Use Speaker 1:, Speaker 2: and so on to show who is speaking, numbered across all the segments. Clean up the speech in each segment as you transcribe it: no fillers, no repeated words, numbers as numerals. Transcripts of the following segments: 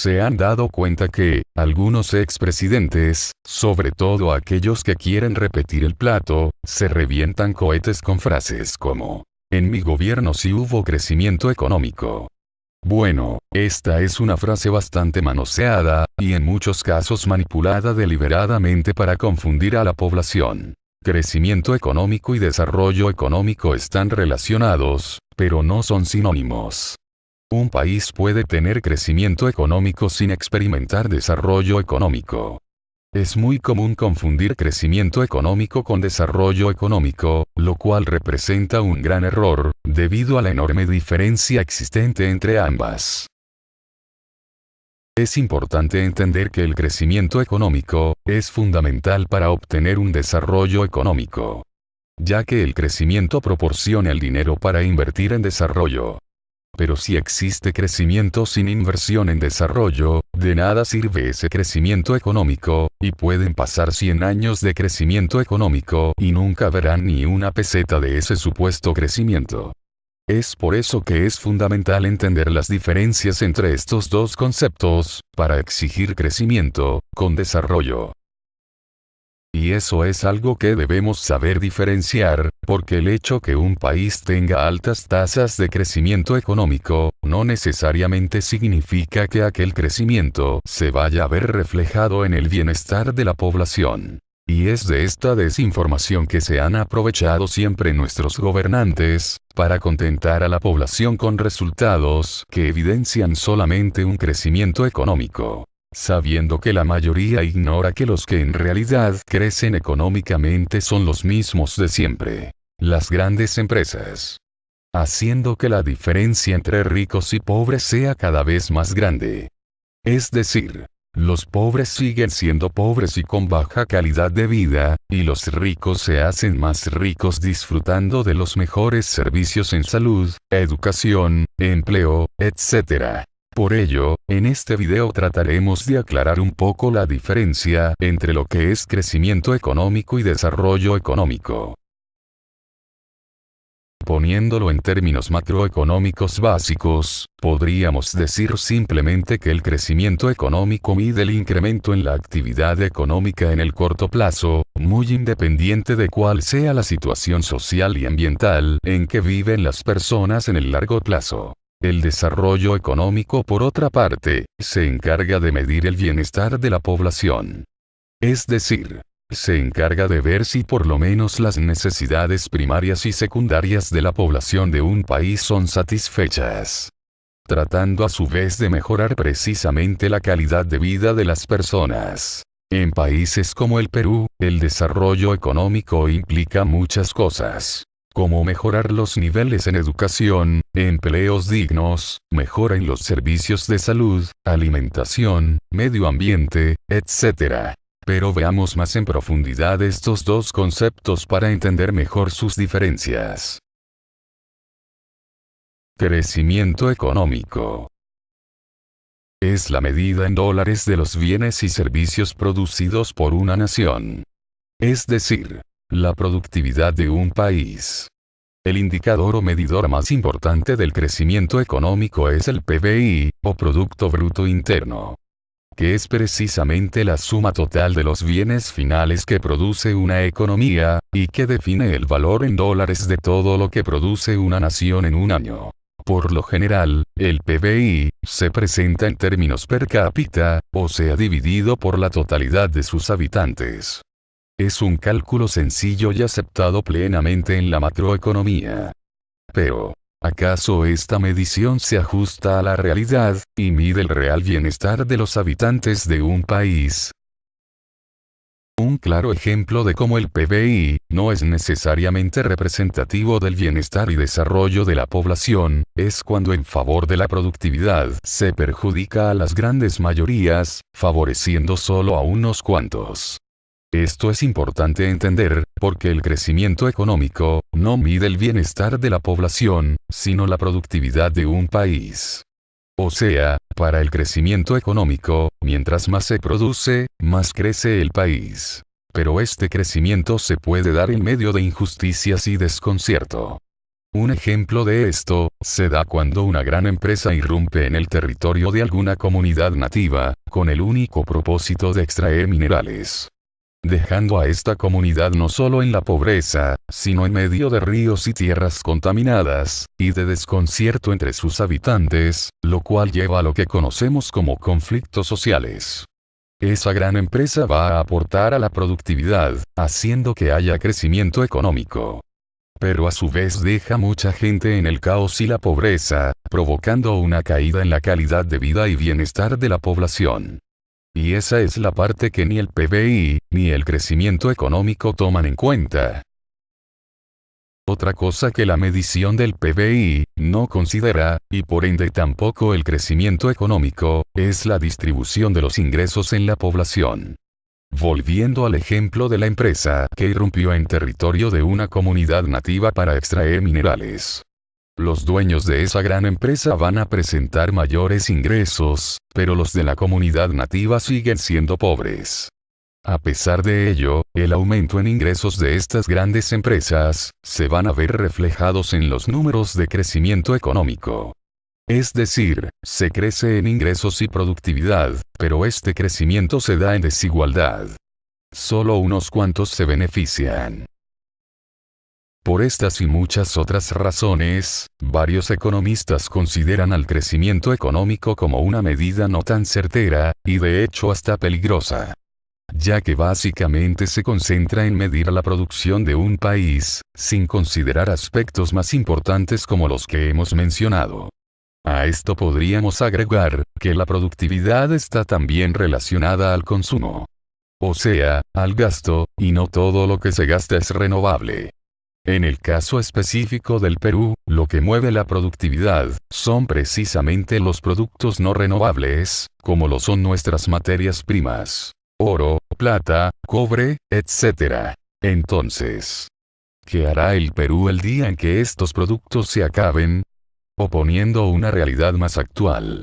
Speaker 1: se han dado cuenta que, algunos expresidentes, sobre todo aquellos que quieren repetir el plato, se revientan cohetes con frases como, en mi gobierno sí hubo crecimiento económico. Bueno, esta es una frase bastante manoseada, y en muchos casos manipulada deliberadamente para confundir a la población. Crecimiento económico y desarrollo económico están relacionados, pero no son sinónimos. Un país puede tener crecimiento económico sin experimentar desarrollo económico. Es muy común confundir crecimiento económico con desarrollo económico, lo cual representa un gran error, debido a la enorme diferencia existente entre ambas. Es importante entender que el crecimiento económico es fundamental para obtener un desarrollo económico, ya que el crecimiento proporciona el dinero para invertir en desarrollo. Pero si existe crecimiento sin inversión en desarrollo, de nada sirve ese crecimiento económico, y pueden pasar 100 años de crecimiento económico y nunca verán ni una peseta de ese supuesto crecimiento. Es por eso que es fundamental entender las diferencias entre estos dos conceptos, para exigir crecimiento, con desarrollo. Y eso es algo que debemos saber diferenciar, porque el hecho que un país tenga altas tasas de crecimiento económico, no necesariamente significa que aquel crecimiento se vaya a ver reflejado en el bienestar de la población. Y es de esta desinformación que se han aprovechado siempre nuestros gobernantes, para contentar a la población con resultados que evidencian solamente un crecimiento económico, sabiendo que la mayoría ignora que los que en realidad crecen económicamente son los mismos de siempre, las grandes empresas, haciendo que la diferencia entre ricos y pobres sea cada vez más grande. Es decir, los pobres siguen siendo pobres y con baja calidad de vida, y los ricos se hacen más ricos disfrutando de los mejores servicios en salud, educación, empleo, etc. Por ello, en este video trataremos de aclarar un poco la diferencia entre lo que es crecimiento económico y desarrollo económico. Poniéndolo en términos macroeconómicos básicos, podríamos decir simplemente que el crecimiento económico mide el incremento en la actividad económica en el corto plazo, muy independiente de cuál sea la situación social y ambiental en que viven las personas en el largo plazo. El desarrollo económico, por otra parte, se encarga de medir el bienestar de la población. Es decir, se encarga de ver si por lo menos las necesidades primarias y secundarias de la población de un país son satisfechas, tratando a su vez de mejorar precisamente la calidad de vida de las personas. En países como el Perú, el desarrollo económico implica muchas cosas, como mejorar los niveles en educación, empleos dignos, mejora en los servicios de salud, alimentación, medio ambiente, etc. Pero veamos más en profundidad estos dos conceptos para entender mejor sus diferencias. Crecimiento económico es la medida en dólares de los bienes y servicios producidos por una nación. Es decir, la productividad de un país. El indicador o medidor más importante del crecimiento económico es el PBI, o Producto Bruto Interno, que es precisamente la suma total de los bienes finales que produce una economía, y que define el valor en dólares de todo lo que produce una nación en un año. Por lo general, el PBI se presenta en términos per cápita, o sea dividido por la totalidad de sus habitantes. Es un cálculo sencillo y aceptado plenamente en la macroeconomía. Pero, ¿acaso esta medición se ajusta a la realidad, y mide el real bienestar de los habitantes de un país? Un claro ejemplo de cómo el PBI no es necesariamente representativo del bienestar y desarrollo de la población, es cuando en favor de la productividad se perjudica a las grandes mayorías, favoreciendo solo a unos cuantos. Esto es importante entender, porque el crecimiento económico no mide el bienestar de la población, sino la productividad de un país. O sea, para el crecimiento económico, mientras más se produce, más crece el país. Pero este crecimiento se puede dar en medio de injusticias y desconcierto. Un ejemplo de esto se da cuando una gran empresa irrumpe en el territorio de alguna comunidad nativa, con el único propósito de extraer minerales, dejando a esta comunidad no solo en la pobreza, sino en medio de ríos y tierras contaminadas, y de desconcierto entre sus habitantes, lo cual lleva a lo que conocemos como conflictos sociales. Esa gran empresa va a aportar a la productividad, haciendo que haya crecimiento económico. Pero a su vez deja mucha gente en el caos y la pobreza, provocando una caída en la calidad de vida y bienestar de la población. Y esa es la parte que ni el PBI, ni el crecimiento económico toman en cuenta. Otra cosa que la medición del PBI no considera, y por ende tampoco el crecimiento económico, es la distribución de los ingresos en la población. Volviendo al ejemplo de la empresa que irrumpió en territorio de una comunidad nativa para extraer minerales. Los dueños de esa gran empresa van a presentar mayores ingresos, pero los de la comunidad nativa siguen siendo pobres. A pesar de ello, el aumento en ingresos de estas grandes empresas se van a ver reflejados en los números de crecimiento económico. Es decir, se crece en ingresos y productividad, pero este crecimiento se da en desigualdad. Solo unos cuantos se benefician. Por estas y muchas otras razones, varios economistas consideran al crecimiento económico como una medida no tan certera, y de hecho hasta peligrosa, ya que básicamente se concentra en medir la producción de un país, sin considerar aspectos más importantes como los que hemos mencionado. A esto podríamos agregar, que la productividad está también relacionada al consumo. O sea, al gasto, y no todo lo que se gasta es renovable. En el caso específico del Perú, lo que mueve la productividad, son precisamente los productos no renovables, como lo son nuestras materias primas. Oro, plata, cobre, etc. Entonces, ¿qué hará el Perú el día en que estos productos se acaben? O poniendo una realidad más actual,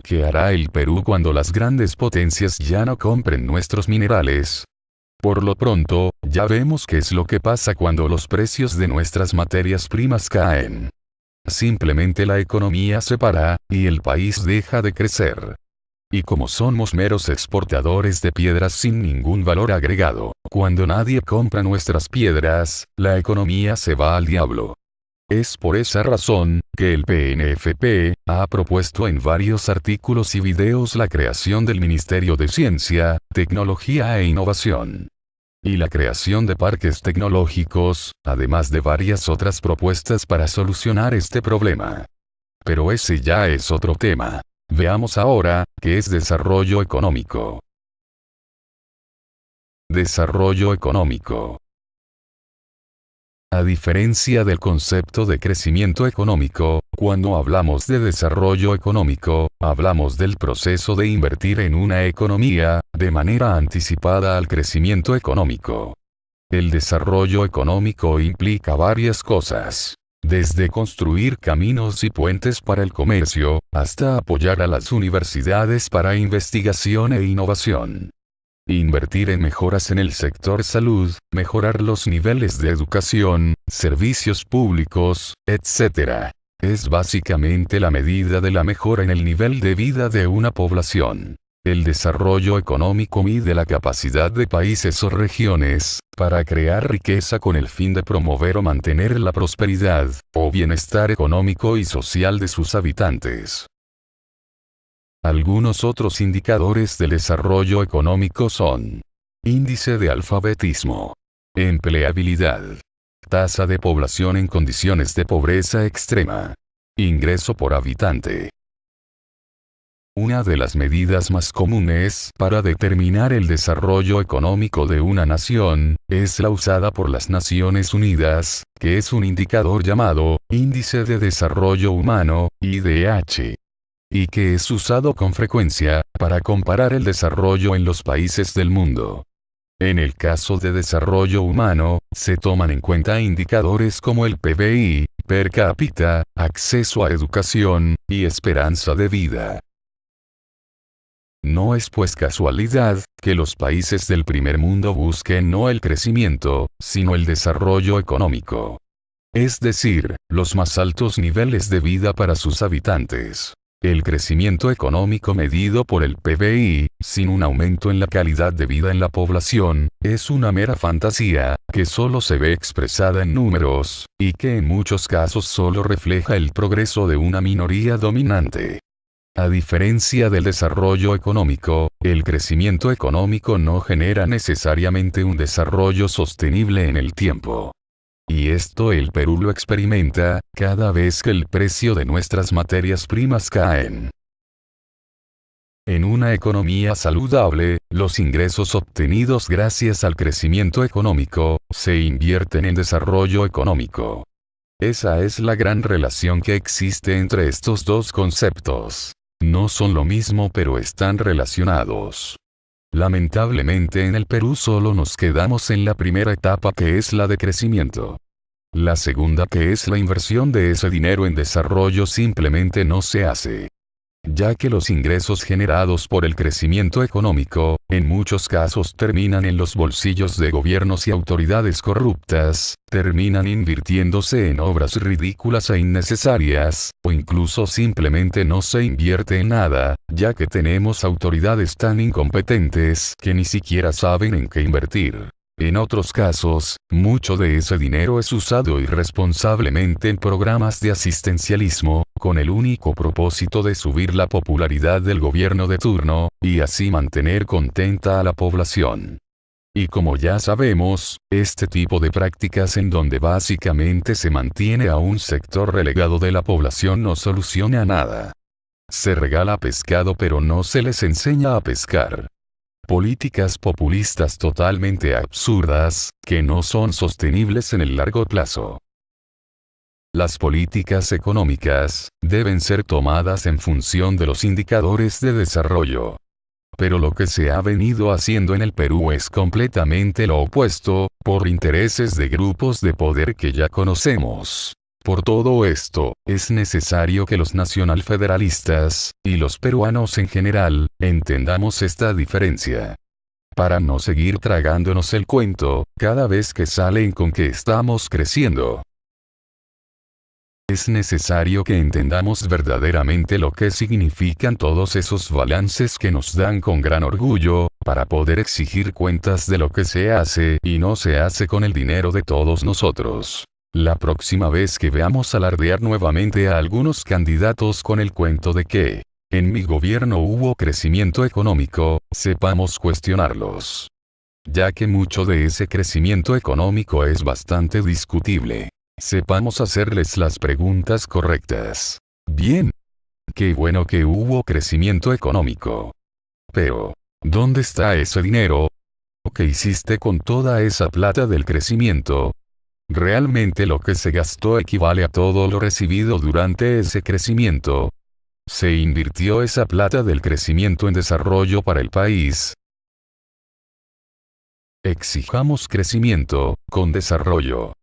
Speaker 1: ¿qué hará el Perú cuando las grandes potencias ya no compren nuestros minerales? Por lo pronto, ya vemos qué es lo que pasa cuando los precios de nuestras materias primas caen. Simplemente la economía se para, y el país deja de crecer. Y como somos meros exportadores de piedras sin ningún valor agregado, cuando nadie compra nuestras piedras, la economía se va al diablo. Es por esa razón, que el PNFP, ha propuesto en varios artículos y videos la creación del Ministerio de Ciencia, Tecnología e Innovación. Y la creación de parques tecnológicos, además de varias otras propuestas para solucionar este problema. Pero ese ya es otro tema. Veamos ahora, ¿qué es desarrollo económico? Desarrollo económico. A diferencia del concepto de crecimiento económico, cuando hablamos de desarrollo económico, hablamos del proceso de invertir en una economía, de manera anticipada al crecimiento económico. El desarrollo económico implica varias cosas. Desde construir caminos y puentes para el comercio, hasta apoyar a las universidades para investigación e innovación. Invertir en mejoras en el sector salud, mejorar los niveles de educación, servicios públicos, etc. Es básicamente la medida de la mejora en el nivel de vida de una población. El desarrollo económico mide la capacidad de países o regiones, para crear riqueza con el fin de promover o mantener la prosperidad, o bienestar económico y social de sus habitantes. Algunos otros indicadores del desarrollo económico son: índice de alfabetismo, empleabilidad, tasa de población en condiciones de pobreza extrema, ingreso por habitante. Una de las medidas más comunes para determinar el desarrollo económico de una nación, es la usada por las Naciones Unidas, que es un indicador llamado Índice de Desarrollo Humano, IDH. Y que es usado con frecuencia, para comparar el desarrollo en los países del mundo. En el caso de desarrollo humano, se toman en cuenta indicadores como el PBI, per cápita, acceso a educación, y esperanza de vida. No es pues casualidad, que los países del primer mundo busquen no el crecimiento, sino el desarrollo económico. es decir, los más altos niveles de vida para sus habitantes. El crecimiento económico medido por el PBI, sin un aumento en la calidad de vida en la población, es una mera fantasía, que solo se ve expresada en números, y que en muchos casos solo refleja el progreso de una minoría dominante. A diferencia del desarrollo económico, el crecimiento económico no genera necesariamente un desarrollo sostenible en el tiempo. Y esto el Perú lo experimenta, cada vez que el precio de nuestras materias primas caen. En una economía saludable, los ingresos obtenidos gracias al crecimiento económico, se invierten en desarrollo económico. Esa es la gran relación que existe entre estos dos conceptos. No son lo mismo pero están relacionados. Lamentablemente en el Perú solo nos quedamos en la primera etapa que es la de crecimiento. La segunda que es la inversión de ese dinero en desarrollo simplemente no se hace. Ya que los ingresos generados por el crecimiento económico, en muchos casos terminan en los bolsillos de gobiernos y autoridades corruptas, terminan invirtiéndose en obras ridículas e innecesarias, o incluso simplemente no se invierte en nada, ya que tenemos autoridades tan incompetentes que ni siquiera saben en qué invertir. En otros casos, mucho de ese dinero es usado irresponsablemente en programas de asistencialismo, con el único propósito de subir la popularidad del gobierno de turno, y así mantener contenta a la población. Y como ya sabemos, este tipo de prácticas en donde básicamente se mantiene a un sector relegado de la población no soluciona nada. Se regala pescado pero no se les enseña a pescar. Políticas populistas totalmente absurdas, que no son sostenibles en el largo plazo. Las políticas económicas deben ser tomadas en función de los indicadores de desarrollo. Pero lo que se ha venido haciendo en el Perú es completamente lo opuesto, por intereses de grupos de poder que ya conocemos. Por todo esto, es necesario que los nacionalfederalistas, y los peruanos en general, entendamos esta diferencia. Para no seguir tragándonos el cuento, cada vez que salen con que estamos creciendo. Es necesario que entendamos verdaderamente lo que significan todos esos balances que nos dan con gran orgullo, para poder exigir cuentas de lo que se hace y no se hace con el dinero de todos nosotros. La próxima vez que veamos alardear nuevamente a algunos candidatos con el cuento de que en mi gobierno hubo crecimiento económico, sepamos cuestionarlos. Ya que mucho de ese crecimiento económico es bastante discutible. Sepamos hacerles las preguntas correctas. Bien. Qué bueno que hubo crecimiento económico. Pero, ¿dónde está ese dinero? ¿Qué hiciste con toda esa plata del crecimiento? ¿Realmente lo que se gastó equivale a todo lo recibido durante ese crecimiento? ¿Se invirtió esa plata del crecimiento en desarrollo para el país? Exijamos crecimiento, con desarrollo.